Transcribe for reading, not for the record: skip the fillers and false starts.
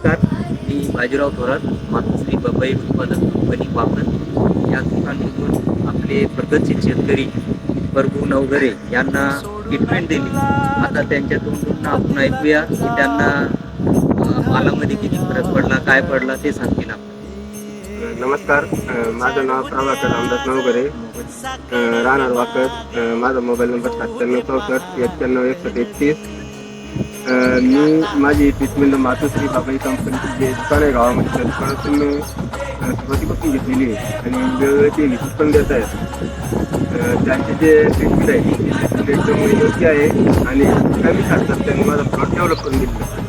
नमस्कार, मी बाजीराव थोरात, मातोश्री पपई उत्पादक कंपनी वाकण या दुकानातून आपले प्रगतशील शेतकरी प्रभू नवघरे यांना ट्रीटमेंट दिली. आता त्यांच्या तोंडून आपण ऐकूया की त्यांना मालामध्ये किती फरक पडला, काय पडला ते सांगतील आपण. नमस्कार. माझं नाव प्रभाकर रामदास नवघरे, राहणार वाकड. माझा मोबाईल नंबर 9764 916131. मी माझी ट्रीटमेंट मातोश्री बाबाई कंपनीची जे दुकान आहे गावामध्ये, त्या दुकानातून मी सुरुवातीपासून घेतलेली आहे आणि वेगवेगळे ते विकत पण देत आहेत. त्यांचे जे ट्रीटमेंट आहे ते एकदम योग्य आहे आणि कमी खर्चात त्यांनी माझा प्लॉट डेव्हलप करून दिला.